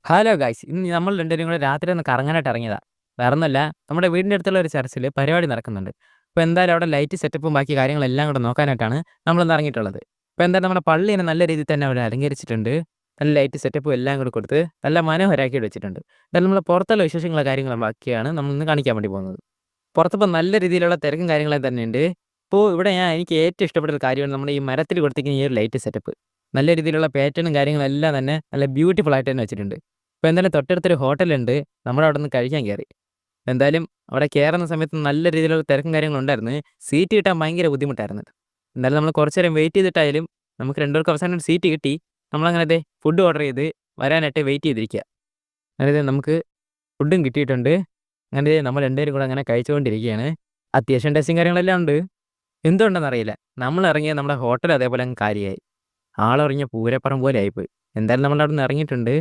Hello guys. ഇന്ന് നമ്മൾ രണ്ടുപേരും കൂടെ രാത്രി ഒന്ന് കറങ്ങാനായിട്ട് ഇറങ്ങിയതാ. വേറൊന്നുമല്ല, നമ്മുടെ വീടിൻ്റെ അടുത്തുള്ള ഒരു ചർച്ചിൽ പരിപാടി നടക്കുന്നുണ്ട്. അപ്പോൾ എന്തായാലും അവിടെ ലൈറ്റ് സെറ്റപ്പും ബാക്കി കാര്യങ്ങളെല്ലാം കൂടെ നോക്കാനായിട്ടാണ് നമ്മളിന്ന് ഇറങ്ങിയിട്ടുള്ളത്. അപ്പോൾ എന്തായാലും നമ്മുടെ പള്ളിനെ നല്ല രീതിയിൽ തന്നെ അവിടെ അലങ്കരിച്ചിട്ടുണ്ട്. നല്ല ലൈറ്റ് സെറ്റപ്പും എല്ലാം കൂടെ കൊടുത്ത് നല്ല മനോഹരമാക്കി വെച്ചിട്ടുണ്ട്. എന്തായാലും നമ്മൾ പുറത്തുള്ള വിശേഷങ്ങളും കാര്യങ്ങളും ബാക്കിയാണ് നമ്മളിന്ന് കാണിക്കാൻ വേണ്ടി പോകുന്നത്. പുറത്തിപ്പോൾ നല്ല രീതിയിലുള്ള തിരക്കും കാര്യങ്ങളും തന്നെയുണ്ട്. ഇപ്പോൾ ഇവിടെ എനിക്ക് ഏറ്റവും ഇഷ്ടപ്പെട്ട ഒരു കാര്യമാണ് നമ്മുടെ ഈ മരത്തിൽ കൊടുത്തിരിക്കുന്ന ഈ ഒരു ലൈറ്റ് സെറ്റപ്പ്. നല്ല രീതിയിലുള്ള പാറ്റേണും കാര്യങ്ങളും എല്ലാം തന്നെ നല്ല ബ്യൂട്ടിഫുൾ ആയിട്ട് തന്നെ വെച്ചിട്ടുണ്ട്. ഇപ്പോൾ എന്തായാലും തൊട്ടടുത്തൊരു ഹോട്ടലുണ്ട്. നമ്മളവിടെ നിന്ന് കഴിക്കാൻ കയറി. എന്തായാലും അവിടെ കയറുന്ന സമയത്ത് നല്ല രീതിയിലുള്ള തിരക്കും കാര്യങ്ങളും ഉണ്ടായിരുന്നു. സീറ്റ് കിട്ടാൻ ഭയങ്കര ബുദ്ധിമുട്ടായിരുന്നു. എന്തായാലും നമ്മൾ കുറച്ച് നേരം വെയിറ്റ് ചെയ്തിട്ടായാലും നമുക്ക് രണ്ടുപേർക്കും അവസാനം ഒരു സീറ്റ് കിട്ടി. നമ്മളങ്ങനെ ഫുഡ് ഓർഡർ ചെയ്ത് വരാനായിട്ട് വെയിറ്റ് ചെയ്തിരിക്കുക. അങ്ങനെ നമുക്ക് ഫുഡും കിട്ടിയിട്ടുണ്ട്. അങ്ങനെ നമ്മൾ രണ്ടുപേരും കൂടെ അങ്ങനെ കഴിച്ചുകൊണ്ടിരിക്കുകയാണ്. അത്യാവശ്യം ടേസ്റ്റും കാര്യങ്ങളെല്ലാം ഉണ്ട്. എന്തുകൊണ്ടെന്നറിയില്ല, നമ്മൾ ഇറങ്ങിയ നമ്മുടെ ഹോട്ടൽ അതേപോലെ അങ്ങ് കാലിയായി. ആളിറങ്ങിയ പൂരപ്പുറം പോലെ ആയിപ്പോയി. എന്തായാലും നമ്മൾ അവിടെ നിന്ന് ഇറങ്ങിയിട്ടുണ്ട്.